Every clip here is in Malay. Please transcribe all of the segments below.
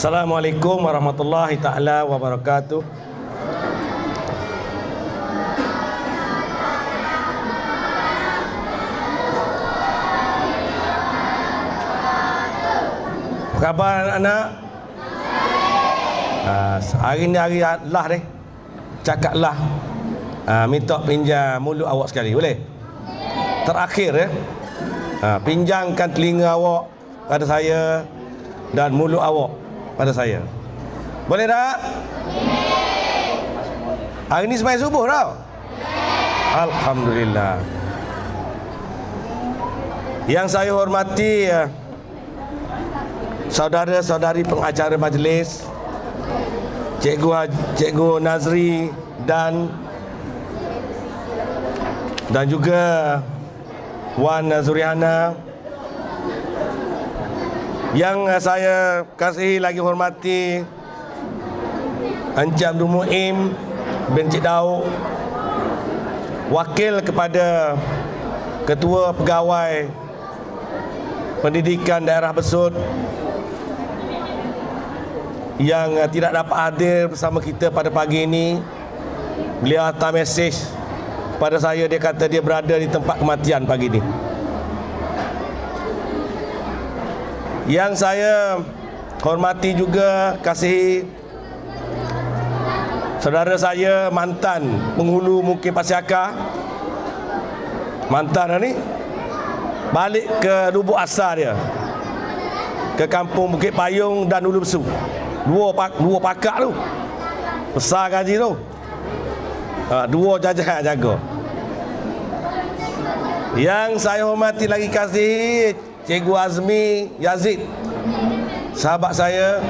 Assalamualaikum warahmatullahi ta'ala wabarakatuh. Apa khabar anak-anak? Hari ni hari lah ni. Cakaplah. Minta pinjam mulut awak sekali, boleh? Terakhir ya. Pinjamkan telinga awak pada saya dan mulut awak pada saya. Boleh tak? Hari ni sembahyang subuh tau. Alhamdulillah. Yang saya hormati saudara-saudari pengacara majlis, Cikgu Nazri dan juga Wan Zuriana. Yang saya kasihi lagi hormati Encik Abdul Muim bin Cik Daud, wakil kepada Ketua Pegawai Pendidikan Daerah Besut yang tidak dapat hadir bersama kita pada pagi ini. Beliau hantar mesej pada saya, dia kata dia berada di tempat kematian pagi ini. Yang saya hormati juga, kasihi saudara saya mantan penghulu mungkin Pasiakar, mantan ni balik ke lubuk asal dia, ke kampung Bukit Payung dan Ulu Besu. Dua pakak tu, besar gaji tu. Dua jaga. Yang saya hormati lagi, kasih Cikgu Azmi Yazid, sahabat saya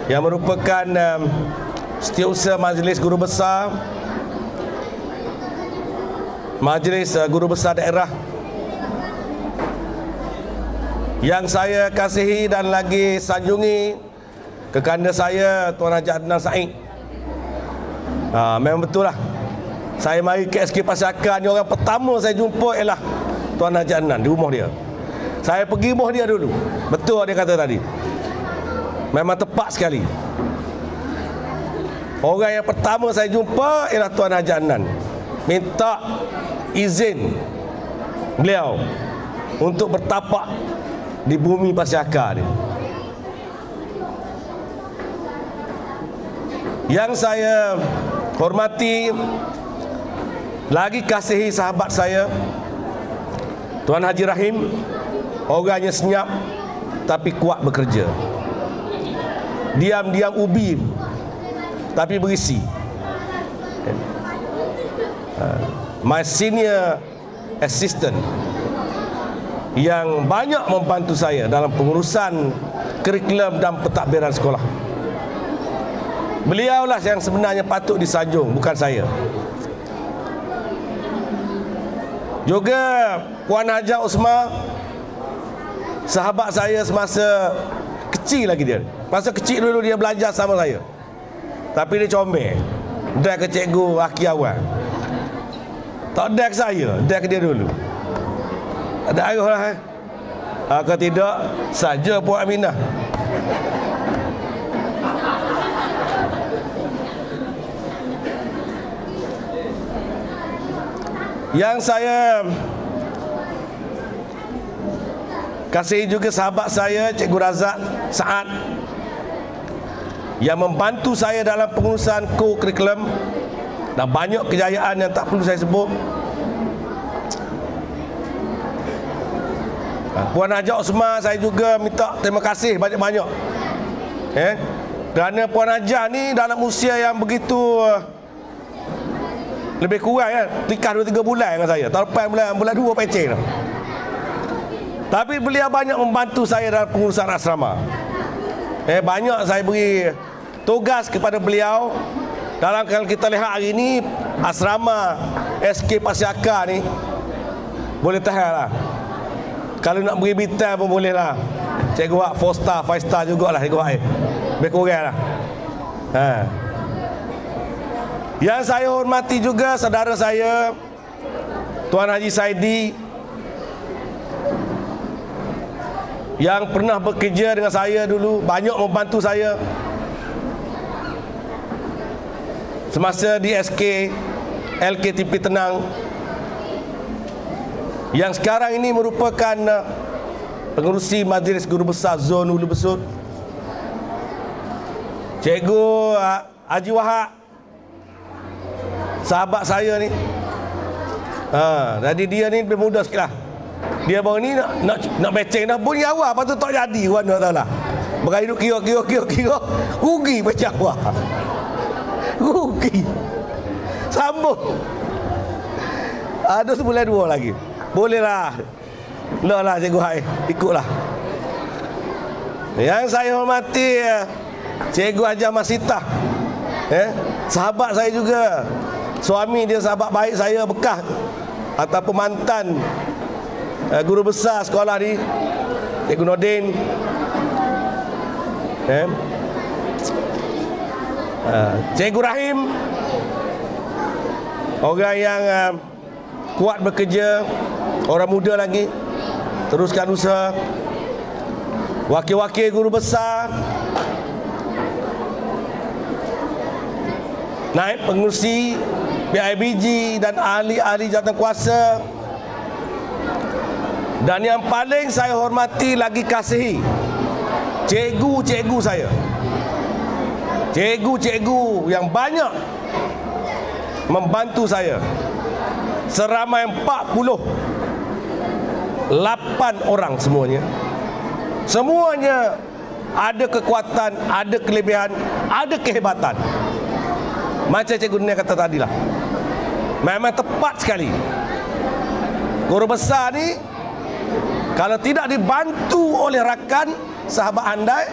yang merupakan Setiausaha Majlis Guru Besar, Majlis Guru Besar Daerah. Yang saya kasihi dan lagi sanjungi kekanda saya Tuan Haji Adnan Said. Memang betul lah, saya mari ke SK Pasiakar ni, orang pertama saya jumpa ialah Tuan Haji Adnan di rumah dia. Saya pergi rumah dia dulu. Betul dia kata tadi, memang tepat sekali. Orang yang pertama saya jumpa ialah Tuan Haji Adnan. Minta izin beliau untuk bertapak di bumi Pasiakar ni. Yang saya hormati lagi, kasihi sahabat saya Tuan Haji Rahim. Orangnya senyap tapi kuat bekerja. Diam-diam ubi tapi berisi. My senior assistant yang banyak membantu saya dalam pengurusan kurikulum dan pentadbiran sekolah. Beliaulah yang sebenarnya patut disanjung, bukan saya. Juga Puan Haja Usma, sahabat saya semasa kecil lagi dia. Masa kecil dulu dia belajar sama saya. Tapi dia comel. Dia ke cikgu Aki awal. Tak ada ke saya, dia ke dia dulu. Ada arah lah. Kalau tidak, saja Puan Aminah. Yang saya kasih juga sahabat saya Cikgu Razak Saad, yang membantu saya dalam pengurusan kurikulum dan banyak kejayaan yang tak perlu saya sebut. Puan Haja Osman, saya juga minta terima kasih banyak-banyak. Kerana Puan Haja ni dalam usia yang begitu lebih kurang kan, nikah 2-3 bulan dengan saya. Tahun lepas bulan 2 pecing dah. Tapi beliau banyak membantu saya dalam pengurusan asrama. Banyak saya beri tugas kepada beliau. Dalam kalau kita lihat hari ini, asrama SK Pasiakar ni boleh tahan lah. Kalau nak beri bintang pun boleh lah. Cikgu buat 4 star, 5 star jugalah cikgu buat. Lebih kurang lah. Yang saya hormati juga saudara saya Tuan Haji Saidi, yang pernah bekerja dengan saya dulu, banyak membantu saya semasa di SK LKTP Tenang, yang sekarang ini merupakan pengerusi Majlis Guru Besar Zon Hulu Besut, Cikgu Haji Wahab, sahabat saya ni. Jadi dia ni lebih muda sikit lah. Dia baru ni nak beceng dah pun awal, lepas tu tak jadi, orang nak tahu lah. Berkali duk kira, rugi macam awal. Rugi. Sambung. Ada sebulan 2 lagi. Boleh lah. Lah Cikgu Hai, ikutlah. Yang saya hormati Cikgu Hajah Masitah, sahabat saya juga. Suami dia sahabat baik saya, bekas ataupun mantan guru besar sekolah ni, Cikgu Nordin. Cikgu Rahim, orang yang kuat bekerja, orang muda lagi, teruskan usaha. Wakil-wakil guru besar, naib pengerusi PIBG dan ahli-ahli jawatan kuasa. Dan yang paling saya hormati lagi kasihi, cikgu-cikgu saya. Cikgu-cikgu yang banyak membantu saya, seramai 48 orang semuanya. Semuanya ada kekuatan, ada kelebihan, ada kehebatan. Macam Cikgu Dunia kata tadilah, memang tepat sekali. Guru besar ni kalau tidak dibantu oleh rakan, sahabat handai,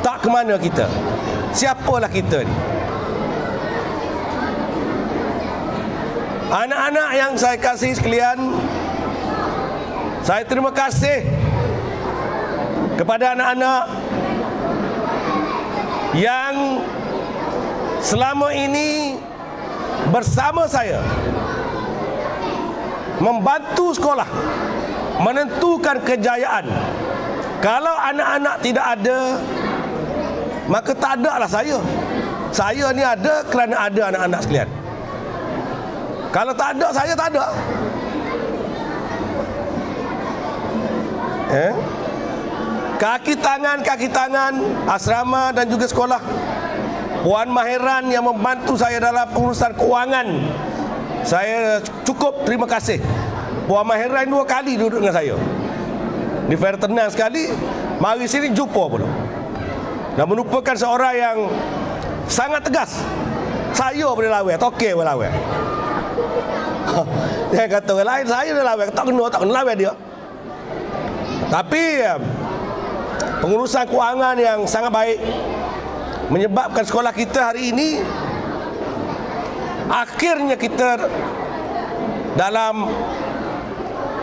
tak ke mana kita. Siapalah kita ni? Anak-anak yang saya kasih sekalian, saya terima kasih kepada anak-anak yang selama ini bersama saya membantu sekolah menentukan kejayaan. Kalau anak-anak tidak ada, maka tak ada lah saya. Saya ni ada kerana ada anak-anak sekalian. Kalau tak ada, saya tak ada. Kaki tangan asrama dan juga sekolah, Puan Mahiran yang membantu saya dalam pengurusan kewangan, saya cukup terima kasih. Puan Mahiran 2 kali duduk dengan saya di fair tenang sekali, mari sini jumpa pula, dan merupakan seorang yang sangat tegas. Saya boleh lawan, tokek boleh lawan. Dia kata orang lain, saya boleh lawan, tak kena lawan dia. Tapi pengurusan kewangan yang sangat baik menyebabkan sekolah kita hari ini akhirnya kita dalam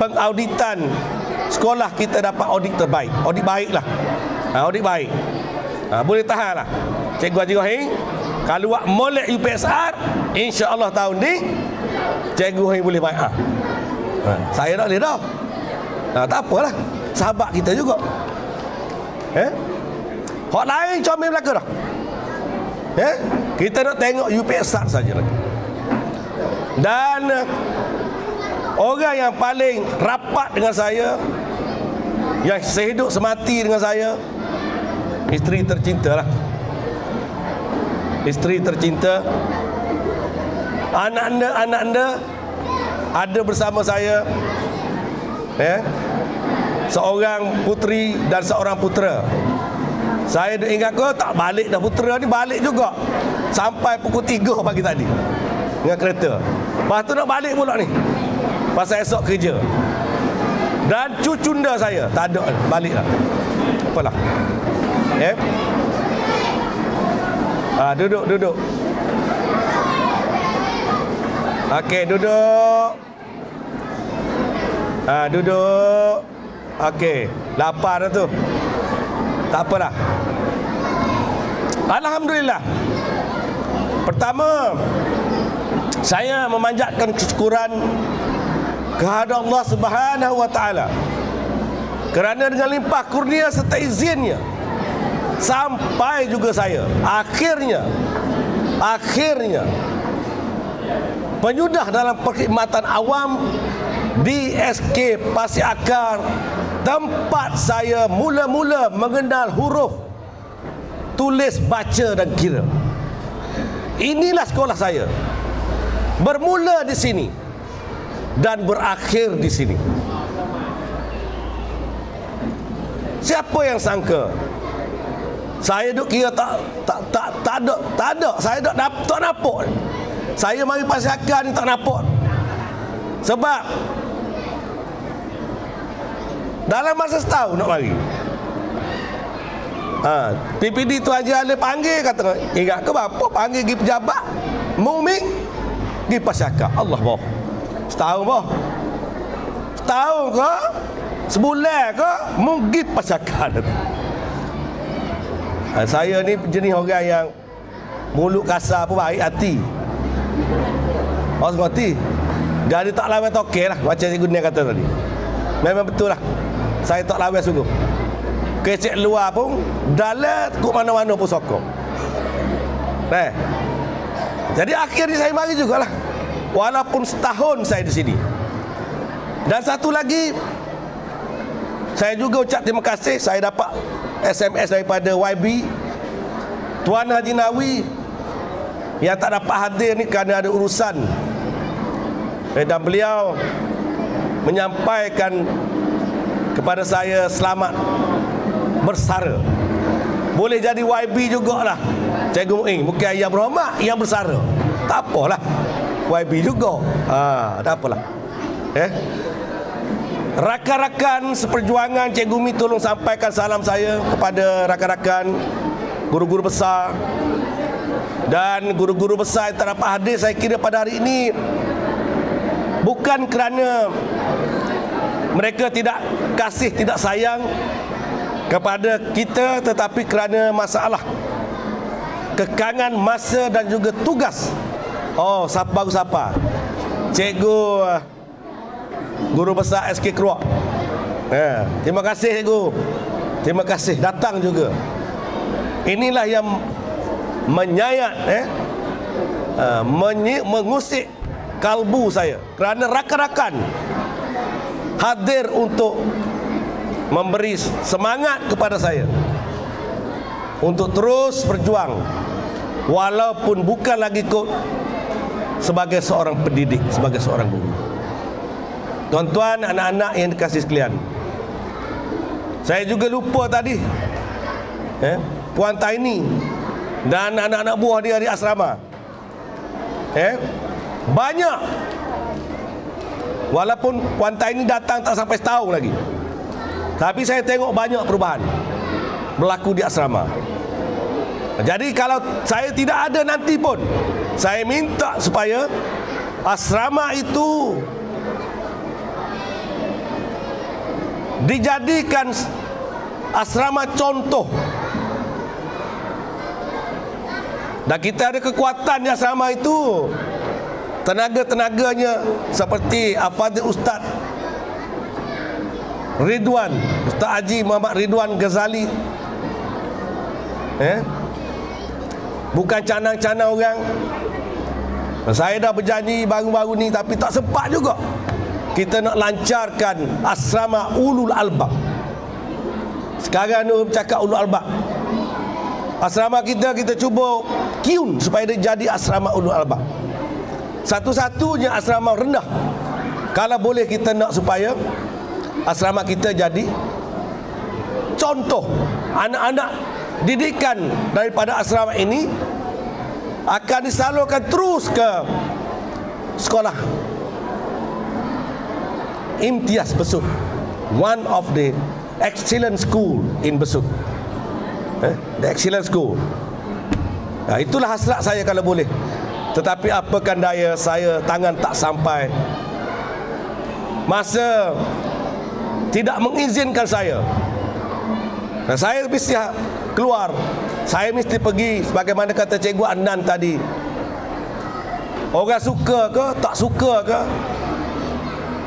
pengauditan sekolah kita dapat audit terbaik, audit baik lah, audit baik. Boleh tahan lah Cikgu Haji Rahim. Kalau buat molek UPSR, insya-Allah tahun ni Cikgu Rahim boleh baik. Saya tak boleh dah. Tak apalah, sahabat kita juga. Hak lain comel belaka dah. Kita nak tengok UPSR saja lagi. Dan orang yang paling rapat dengan saya, yang sehidup semati dengan saya, isteri tercinta lah. Isteri tercinta. Anak anda ada bersama saya, seorang puteri dan seorang putera. Saya dah ingat kau tak balik dah, putera ni balik juga sampai pukul 3 pagi tadi dengan kereta. Lepas tu nak balik pula ni pasal esok kerja. Dan cucunda saya tak ada, balik lah. Apalah. Duduk. Okey, duduk. Duduk. Okey, lapar dah tu. Tak apalah. Alhamdulillah. Pertama, saya memanjatkan kesyukuran kehadrat Allah Subhanahu wa taala Kerana dengan limpah kurnia serta izinnya, sampai juga saya akhirnya penyudah dalam perkhidmatan awam di SK Pasir Akar, tempat saya mula-mula mengenal huruf, tulis, baca dan kira. Inilah sekolah saya, bermula di sini dan berakhir di sini. Siapa yang sangka saya duk kira tak ada. Saya tak nampak. Saya mari Pasir Akar ni tak nampak. Sebab dalam masa setahun nak mari, PPD tu Haji Ali panggil, kata, ingat ke bapa panggil pergi pejabat Muming pergi Pasir Akar. Allah boh. Setahun boh. Setahun ke? Sebulan ke? Mungkin Pasir Akar. Saya ni jenis orang yang mulut kasar pun baik hati. Orang hati. Jadi tak lawan tokek lah, macam Cikgu Nia kata tadi. Memang betul lah, saya tak lawan sungguh. Kecek luar pun, dalam kuk mana-mana pun sokong. Jadi akhirnya saya mari jugalah, walaupun setahun saya di sini. Dan satu lagi, saya juga ucap terima kasih. Saya dapat SMS daripada YB Tuan Haji Nawi yang tak dapat hadir ni kerana ada urusan, dan beliau menyampaikan kepada saya selamat bersara. Boleh jadi YB jugalah Cikgu Muing, bukan yang berhormat, yang bersara. Tak apalah, YB juga. Tak apalah. Rakan-rakan seperjuangan Cikgu Mi, tolong sampaikan salam saya kepada rakan-rakan guru-guru besar dan guru-guru besar yang tak dapat hadir. Saya kira pada hari ini bukan kerana mereka tidak kasih, tidak sayang kepada kita, tetapi kerana masalah kekangan masa dan juga tugas. Baru siapa? Cikgu Guru Besar SK Keruak. Terima kasih Cikgu. Terima kasih datang juga. Inilah yang menyayat, mengusik kalbu saya, kerana rakan-rakan hadir untuk memberi semangat kepada saya untuk terus berjuang, walaupun bukan lagi kot sebagai seorang pendidik, sebagai seorang guru. Tuan-tuan, anak-anak yang dikasihi sekalian, saya juga lupa tadi, Puan Taini dan anak-anak buah dia di asrama, banyak. Walaupun Puan Taini datang tak sampai setahun lagi, tapi saya tengok banyak perubahan berlaku di asrama. Jadi kalau saya tidak ada nanti pun, saya minta supaya asrama itu dijadikan asrama contoh. Dan kita ada kekuatan di asrama itu, tenaga-tenaganya seperti Al-Fadhil Ustaz Ridwan, Ustaz Haji Muhammad Ridwan Ghazali. Bukan canang-canang orang. Saya dah berjanji baru-baru ni, tapi tak sempat juga. Kita nak lancarkan asrama Ulul Albab. Sekarang ni bercakap Ulul Albab, asrama kita cuba kiun supaya dia jadi asrama Ulul Albab, satu-satunya asrama rendah. Kalau boleh kita nak supaya asrama kita jadi contoh, anak-anak didikan daripada asrama ini akan disalurkan terus ke sekolah Imtiaz Besut, one of the excellent school in Besut, the excellent school. Itulah hasrat saya kalau boleh. Tetapi apakan daya, saya tangan tak sampai, masa tidak mengizinkan saya. Dan saya mesti keluar, saya mesti pergi. Sebagaimana kata Cikgu Adnan tadi, orang suka ke tak suka ke,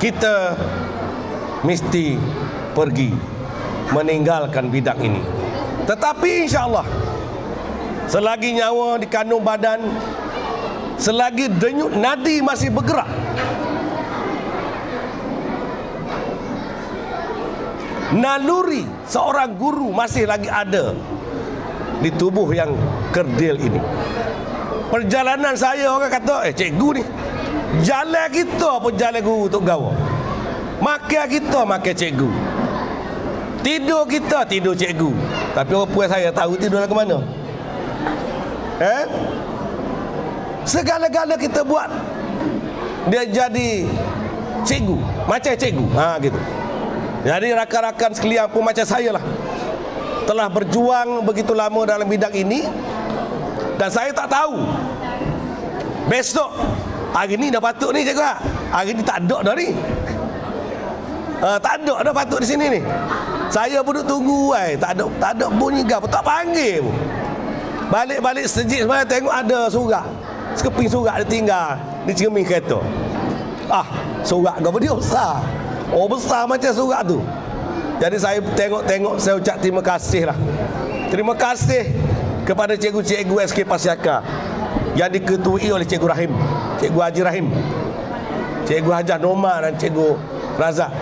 kita mesti pergi. meninggalkan bidang ini. Tetapi insya-Allah selagi nyawa di kandung badan, selagi denyut nadi masih bergerak, naluri seorang guru masih lagi ada di tubuh yang kerdil ini. Perjalanan saya, orang kata, cikgu ni jalan kita apa jalan guru untuk gawa, makan kita makan cikgu, tidur kita tidur cikgu. Tapi orang puas saya tahu tidur ke mana. Segala-gala kita buat dia jadi cikgu, macam cikgu. Gitu. Jadi rakan-rakan sekalian pun macam saya lah, telah berjuang begitu lama dalam bidang ini. Dan saya tak tahu besok hari ni dah patut ni cikgu, hari ni tak ada dah ni, tak ada dah patut di sini ni. Saya pun duduk tunggu, tak ada bunyi gap, tak panggil pun. Balik-balik sejik sebenarnya tengok ada surat, sekeping surat dia tinggal di cermin kereta. Surat apa dia besar, besar macam surat tu. Jadi saya tengok, saya ucap terima kasih lah. Terima kasih kepada cikgu-cikgu SK Pasiaka yang diketuai oleh Cikgu Rahim, Cikgu Haji Rahim, Cikgu Hajah Noma dan Cikgu Razak,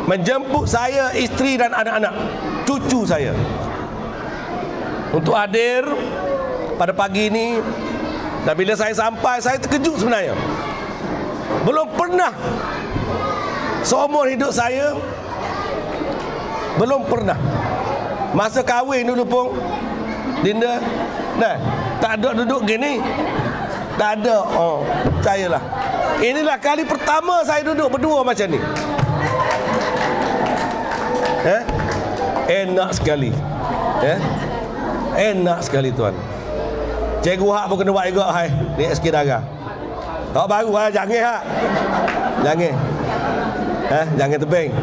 menjemput saya, isteri dan anak-anak cucu saya untuk hadir pada pagi ini. Dan bila saya sampai, saya terkejut sebenarnya. Belum pernah seumur hidup saya, belum pernah. Masa kahwin dulu pun Dinda, tak ada duduk gini, tak ada. Saya lah, inilah kali pertama saya duduk berdua macam ni. Enak sekali, enak sekali tuan. Cikgu hak pun kena buat juga. Ni SK Dara tak baru jangan jangan jangan tebing,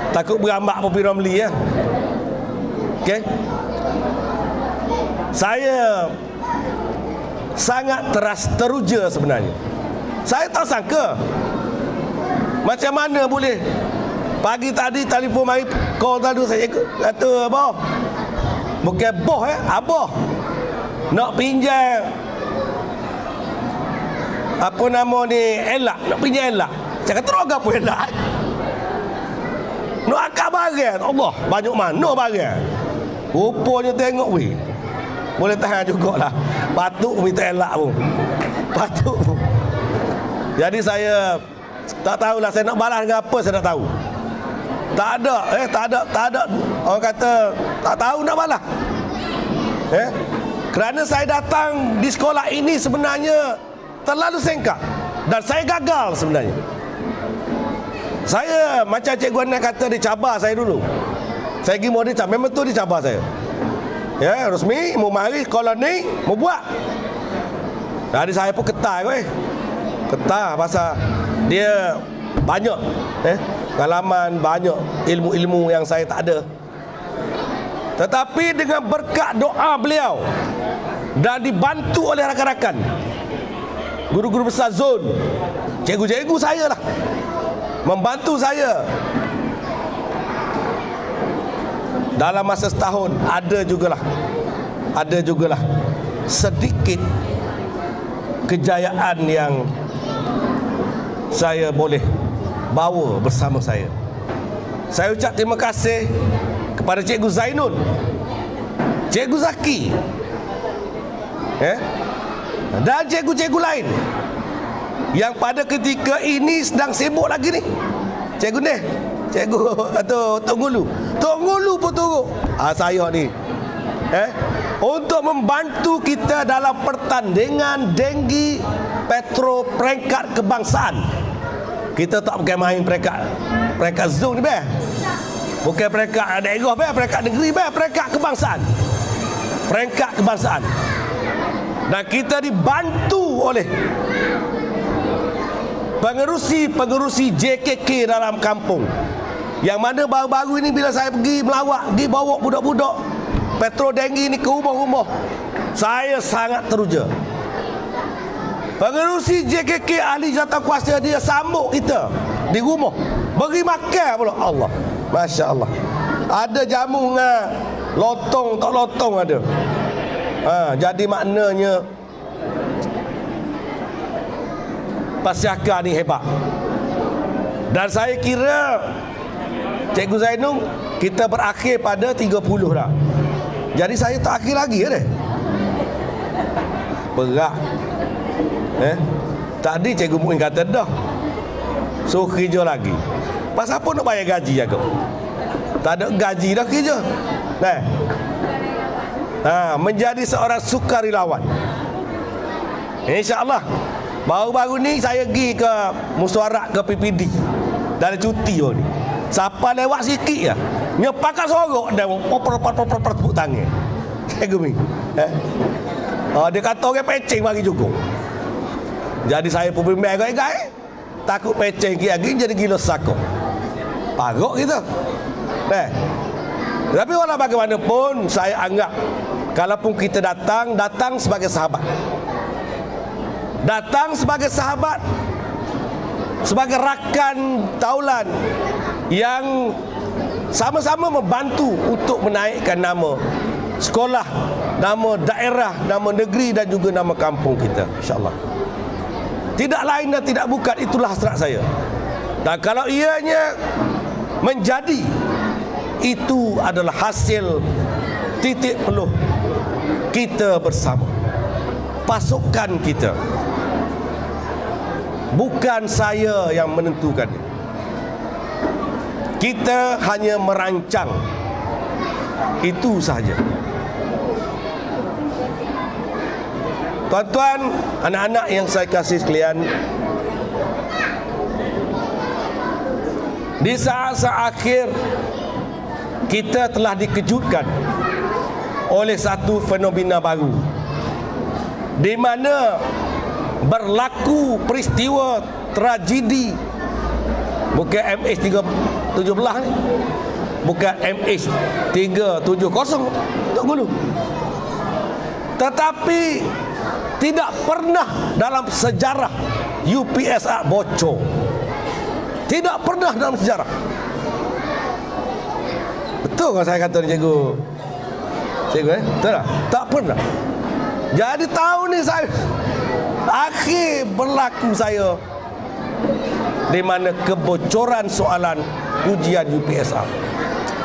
takut berambak Popi Ramli ya. Okey, saya sangat teruja sebenarnya. Saya tak sangka macam mana boleh. Pagi tadi telefon mari call tadi, saya kata abah, bukan boh abah nak pinjam apa nama ni, elak, nak pinjam elak. Saya kata roga apa elak, nak akak barang. Allah, banyak mana barang. Rupanya tengok weh, boleh tahan jugalah. Patut minta elak pun, patut pun. Jadi saya tak tahulah saya nak balas dengan apa, saya tak tahu. Tak ada. Orang kata tak tahu nak balas. Kerana saya datang di sekolah ini sebenarnya terlalu singkat dan saya gagal sebenarnya. Saya macam Cikgu Ana kata, dicabar saya dulu. Saya pergi mau dicabar, memang tu dicabar saya. Rasmi mau mari kalau ni mau buat. Jadi saya pun ketar ketar pasal dia banyak pengalaman, banyak ilmu-ilmu yang saya tak ada. Tetapi dengan berkat doa beliau dan dibantu oleh rakan-rakan, guru-guru besar zon, cikgu-cikgu saya lah, membantu saya. Dalam masa setahun ada jugalah sedikit kejayaan yang saya boleh bawa bersama saya. Saya ucap terima kasih kepada Cikgu Zainun, Cikgu Zaki, dan cikgu-cikgu lain yang pada ketika ini sedang sibuk lagi ni. Cikgu ni, cikgu atau Tok Ngulu pun turut saya ni untuk membantu kita dalam pertandingan denggi Petro peringkat kebangsaan. Kita tak pakai main peringkat zon ni bukan peringkat daerah peringkat negeri peringkat kebangsaan. Peringkat kebangsaan. Dan kita dibantu oleh pengerusi JKK dalam kampung, yang mana baru-baru ini bila saya pergi melawat, pergi bawa budak-budak Petro Denggi ni ke rumah-rumah, saya sangat teruja. Pengerusi JKK ahli jawatankuasa dia sambut kita di rumah, beri makan pula. Allah, Masya Allah. Ada jamu dengan lotong tak lotong ada. Jadi maknanya Pasiaka ni hebat. Dan saya kira Cikgu Zainul kita berakhir pada 30 dah. Jadi saya tak akhir lagi deh. Berat. Tadi Cikgu Muin kata dah. So kerja lagi. Pasal apa nak bayar gaji aku? Tak ada gaji dah kerja. Menjadi seorang sukarelawan. InsyaAllah. Baru-baru ni saya pergi ke mesyuarat ke PPD. Dalam cuti ni. Siapa lewat sikit je, dia pakat sorok dan tepuk tangan. Cikgu Muin. Dia kata orang pecing bagi cukup. Jadi saya pun bimbang agak-agak. Takut pecing lagi jadi gila sakok. Parok kita. Tapi walau bagaimanapun saya anggap kalaupun kita datang sebagai sahabat. Datang sebagai sahabat, sebagai rakan taulan yang sama-sama membantu untuk menaikkan nama sekolah, nama daerah, nama negeri dan juga nama kampung kita, insya-Allah. Tidak lain dan tidak bukan, itulah hasrat saya. Dan kalau ianya menjadi, itu adalah hasil titik peluh kita bersama, pasukan kita. Bukan saya yang menentukannya. Kita hanya merancang. Itu sahaja. Tuan-tuan, anak-anak yang saya kasih sekalian, di saat-saat akhir kita telah dikejutkan oleh satu fenomena baru, di mana berlaku peristiwa tragedi, bukan MH317 ni, bukan MH370 tak dulu, tetapi tidak pernah dalam sejarah UPSR bocor. Tidak pernah dalam sejarah. Betul kan saya kata ni cikgu? Cikgu betul tak? Tak pernah. Jadi tahun ni saya akhir berlaku saya di mana kebocoran soalan ujian UPSR.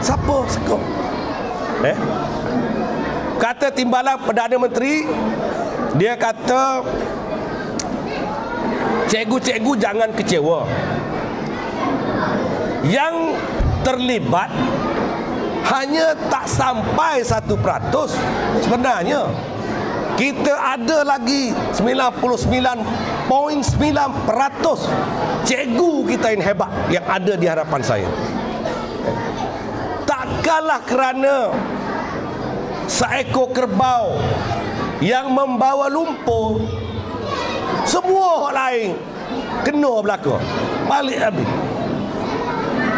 Siapa sekop? Kata timbalan Perdana Menteri, dia kata cikgu-cikgu jangan kecewa. Yang terlibat hanya tak sampai 1%. Sebenarnya kita ada lagi 99.9% cikgu kita yang hebat yang ada di hadapan saya. Takkanlah kerana seekor kerbau yang membawa lumpur, semua orang lain kena belaka. Balik habis.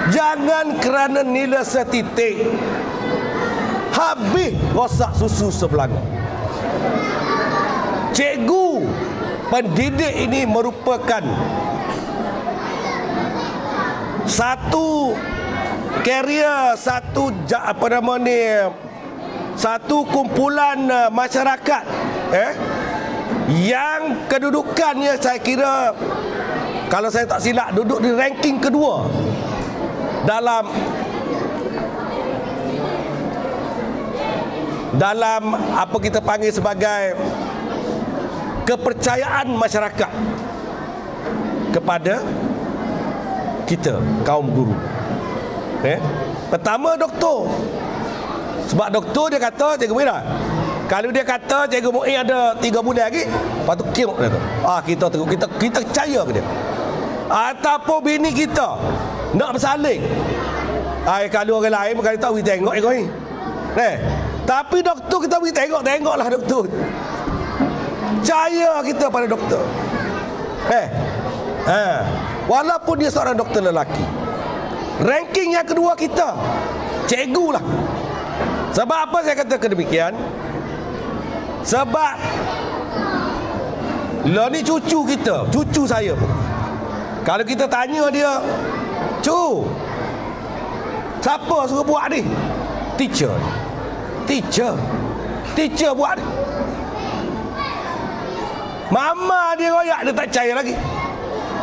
Jangan kerana nilai setitik habis rosak susu sebelanga. Cikgu pendidik ini merupakan satu karier, satu kumpulan masyarakat yang kedudukannya saya kira, kalau saya tak silap, duduk di ranking kedua dalam apa kita panggil sebagai kepercayaan masyarakat kepada kita kaum guru. Pertama doktor. Sebab doktor dia kata, Cikgu Muin, kalau dia kata Cikgu Muin ada 3 bulan lagi, patut kira dia tu. Kita percaya ke dia. Ataupun bini kita nak bersalin. Kalau orang lain bukan tahu kita tengok ni. Tapi doktor kita pergi tengoklah doktor. Percaya kita pada doktor. Walaupun dia seorang doktor lelaki. Ranking yang kedua kita cikgu lah. Sebab apa saya kata demikian? Sebab lah ni cucu kita, cucu saya pun, kalau kita tanya dia, Siapa suruh buat ni? Teacher. Teacher buat ni. Mama dia royak, dia tak percaya lagi.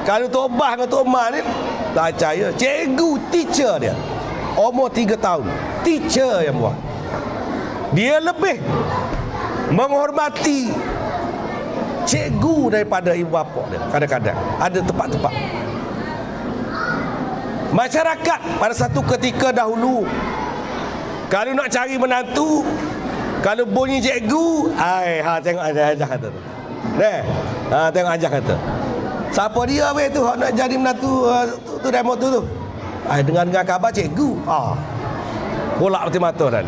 Kalau Tok Bah dengan Tok Ma ni tak percaya. Cikgu, teacher dia, umur 3 tahun, teacher yang buat. Dia lebih menghormati cikgu daripada ibu bapa dia. Kadang-kadang ada tempat-tempat. Masyarakat pada satu ketika dahulu, kalau nak cari menantu, kalau bunyi cikgu, tengok ajah kata tu. Tengok ajah kata. Siapa dia weh tu nak jadi menantu tu demo tu. Dengar khabar cikgu. Bolak mati mata dah.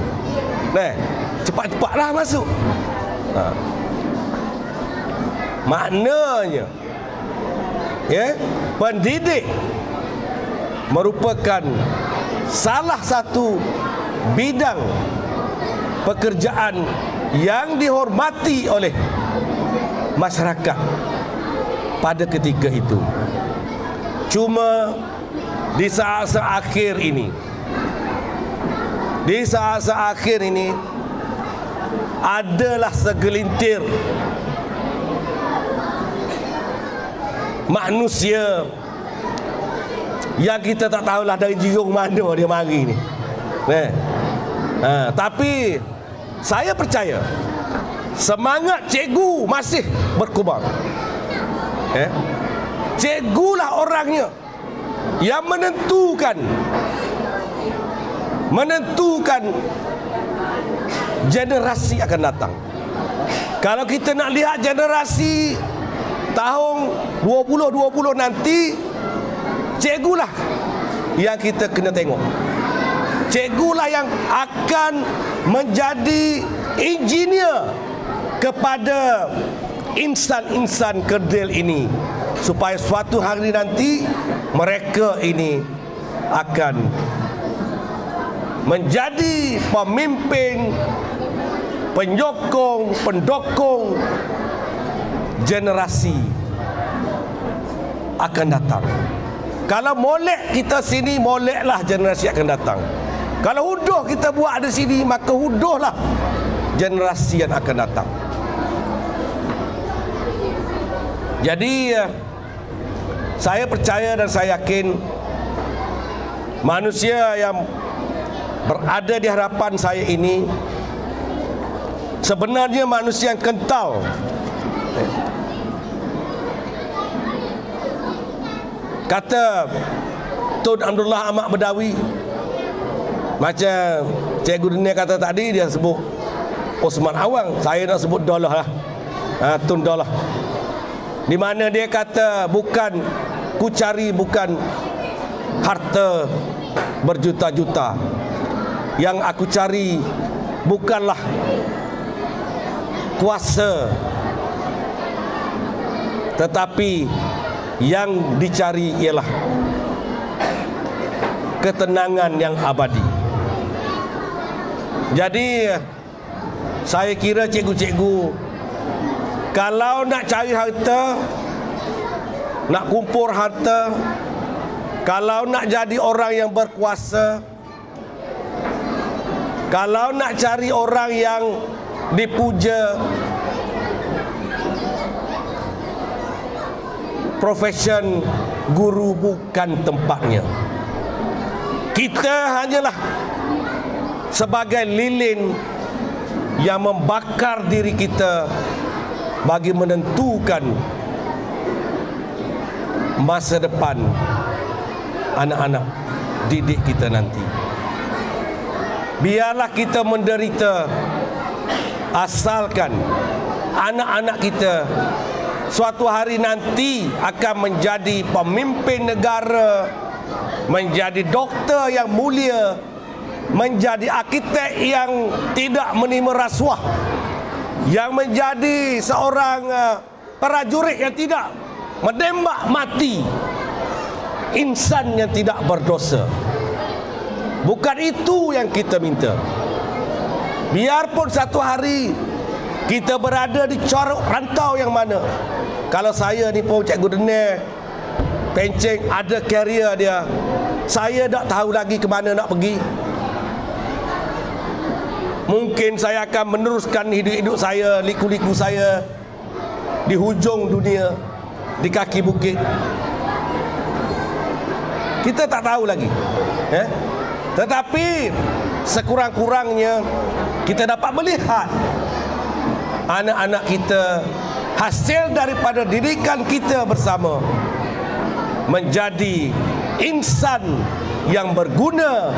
Cepat-cepatlah masuk. Maknanya pendidik merupakan salah satu bidang pekerjaan yang dihormati oleh masyarakat pada ketika itu. Cuma di saat-saat akhir ini adalah segelintir manusia yang kita tak tahulah dari jirung mana dia mari ni. Tapi saya percaya semangat cikgu masih berkubang. Cikgulah orangnya yang menentukan generasi akan datang. Kalau kita nak lihat generasi tahun 2020 nanti, cikgulah yang kita kena tengok. Cikgulah yang akan menjadi engineer kepada insan-insan kerdil ini, supaya suatu hari nanti mereka ini akan menjadi pemimpin, penyokong, pendukung generasi akan datang. Kalau molek kita sini, moleklah generasi akan datang. Kalau huduh kita buat di sini, maka huduhlah generasi yang akan datang. Jadi saya percaya dan saya yakin manusia yang berada di hadapan saya ini sebenarnya manusia yang kental. Kata Tun Abdullah Ahmad Badawi, macam Cikgu Dunia kata tadi, dia sebut Osman Awang, saya nak sebut Dolah lah, Tun Dolah, di mana dia kata, bukan ku cari bukan harta berjuta-juta, yang aku cari bukanlah kuasa, tetapi yang dicari ialah ketenangan yang abadi. Jadi saya kira cikgu-cikgu, kalau nak cari harta, nak kumpul harta, kalau nak jadi orang yang berkuasa, kalau nak cari orang yang dipuja, profesion guru bukan tempatnya. Kita hanyalah sebagai lilin yang membakar diri kita bagi menentukan masa depan anak-anak didik kita nanti. Biarlah kita menderita, asalkan anak-anak kita suatu hari nanti akan menjadi pemimpin negara, menjadi doktor yang mulia, menjadi arkitek yang tidak menerima rasuah, yang menjadi seorang prajurit yang tidak menembak mati insan yang tidak berdosa. Bukan itu yang kita minta. Biarpun satu hari kita berada di corok rantau yang mana, kalau saya ni pun Cikgu Dene penceng ada karier dia, Saya tak tahu lagi ke mana nak pergi. Mungkin saya akan meneruskan hidup saya, liku-liku saya di hujung dunia, di kaki bukit. Kita tak tahu lagi. Tetapi sekurang-kurangnya kita dapat melihat anak-anak kita, hasil daripada didikan kita bersama, menjadi insan yang berguna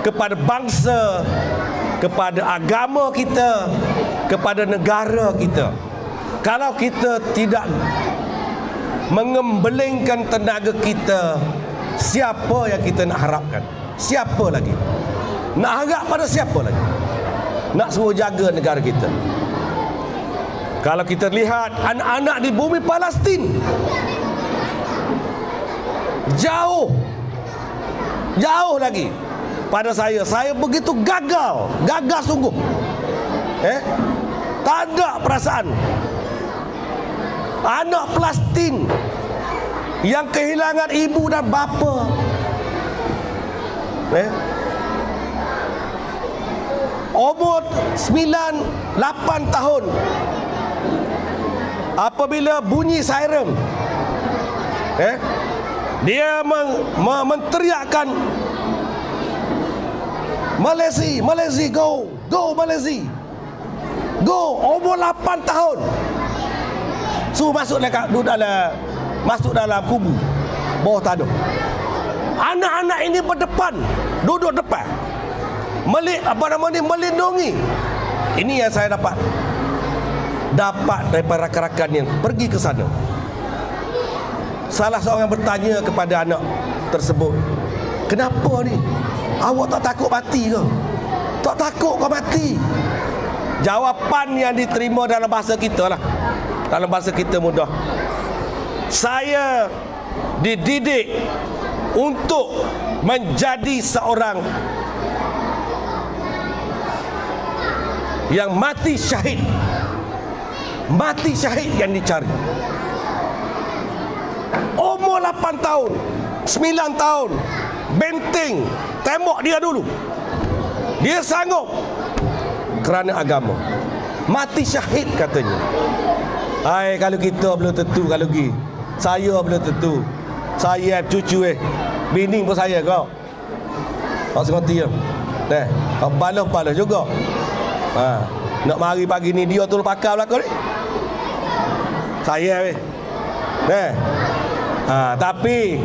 kepada bangsa, kepada agama kita, kepada negara kita. Kalau kita tidak mengembelingkan tenaga kita, siapa yang kita nak harapkan? Siapa lagi? Nak harap pada siapa lagi? Nak suruh jaga negara kita? Kalau kita lihat anak-anak di bumi Palestin, jauh lagi pada saya begitu gagal sungguh. Tak ada perasaan. Anak Palestin yang kehilangan ibu dan bapa, umur 9-8 tahun, apabila bunyi siren, dia menteriakkan, Malaysia, go Malaysia, go. Umur 8 tahun, suruh masuk dalam kubu bawah tanah. Anak-anak ini berdepan, duduk depan, melindungi. Ini yang saya dapat daripada rakan-rakan yang pergi ke sana. Salah seorang bertanya kepada anak tersebut, kenapa ni? Awak tak takut mati ke? Tak takut kau mati? Jawapan yang diterima dalam bahasa kita lah, dalam bahasa kita mudah, saya dididik untuk menjadi seorang yang mati syahid. Mati syahid yang dicari. Umur 8 tahun, 9 tahun, benteng, tembok dia dulu. Dia sanggup kerana agama. Mati syahid katanya. Hai, kalau kita belum tentu, kalau pergi. Saya belum tentu. Saya cucu bini pun saya kau. Kau sengerti ke? Kau balas juga. Nak mari pagi ni dia tu pakar belakang ni. Saya tapi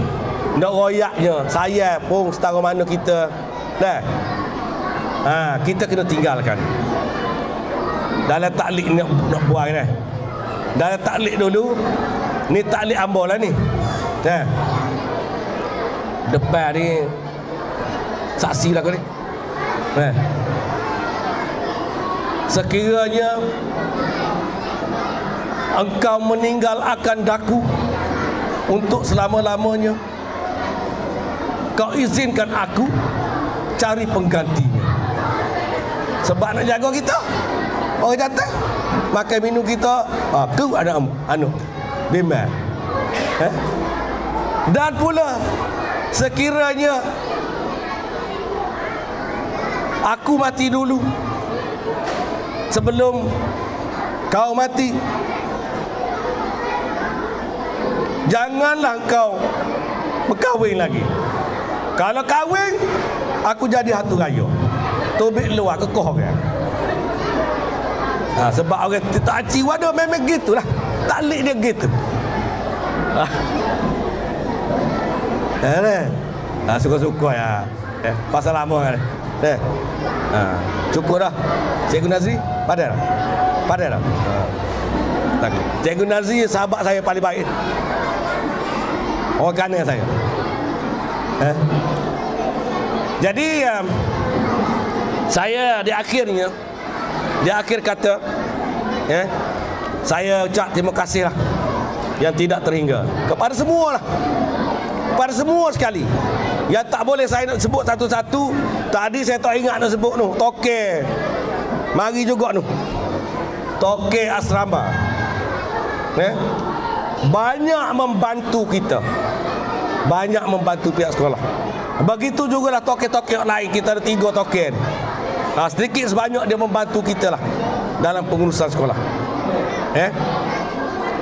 nak royaknya saya pun setara mana kita. Kita kena tinggalkan. Dalam taklik nak buang ni. Dalam taklik dulu, ni taklik Ambo lah ni. Depan ni saksi lah kau ni. Sekiranya engkau meninggal akan daku untuk selama-lamanya, kau izinkan aku cari penggantinya. Sebab nak jaga kita, orang datang makan minum kita, kau ada bimbang. Dan pula sekiranya aku mati dulu sebelum kau mati, janganlah kau berkahwin lagi. Kalau kahwin, aku jadi hatu raya. Tobik luar kekoh kan. Sebab orang tak aci wadah memang gitulah. Taklik dia gitu. Suka-suka ya. Pasal lama kan. Cukup dah. Cikgu Nazri, padahal dah. Cikgu Nazri sahabat saya paling baik. Orang kanan saya. Jadi saya di akhir kata, saya ucap terima kasih lah yang tidak terhingga kepada semua lah, kepada semua sekali. Yang tak boleh saya nak sebut satu-satu. Tadi saya tak ingat nak sebut tu. Toke mari juga tu, Toke asrama, banyak membantu kita, banyak membantu pihak sekolah. Begitu juga lah token-token lain. Kita ada 3 token. Sedikit sebanyak dia membantu kita lah dalam pengurusan sekolah.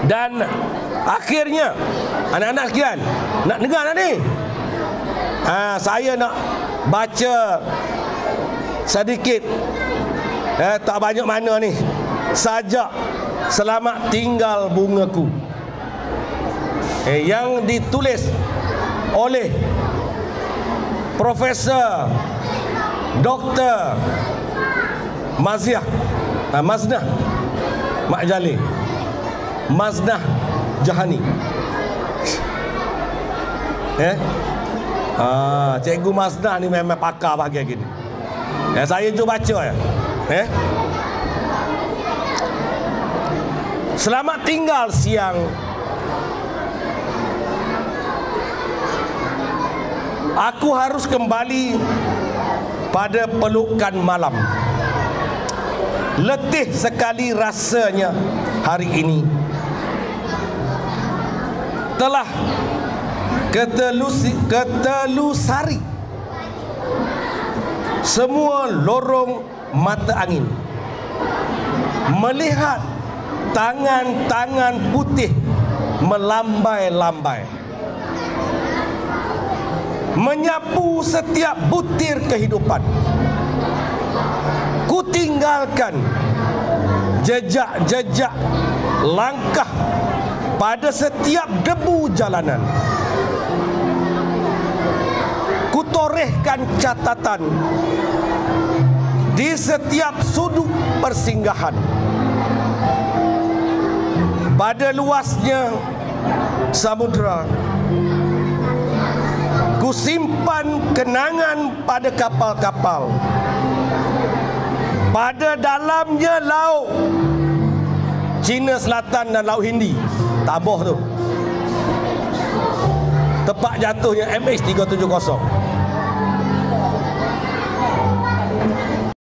Dan akhirnya anak-anak sekian, nak dengar tak ni? Saya nak baca sedikit, tak banyak mana ni. Sajak Selamat Tinggal Bungaku, yang ditulis oleh Profesor Dr. Maznah Makjali, Maznah Jahani. Cikgu Maznah ni memang pakar bahagian gini. Saya juga baca ya. Selamat tinggal siang. Aku harus kembali pada pelukan malam. Letih sekali rasanya hari ini. Telah ketelusari semua lorong mata angin, melihat tangan-tangan putih melambai-lambai, menyapu setiap butir kehidupan. Ku tinggalkan jejak-jejak langkah pada setiap debu jalanan. Ku torehkan catatan di setiap sudut persinggahan. Pada luasnya samudra, ku simpan kenangan pada kapal-kapal. Pada dalamnya laut Cina Selatan dan Laut Hindi. Taboh tu tempat jatuhnya MH370.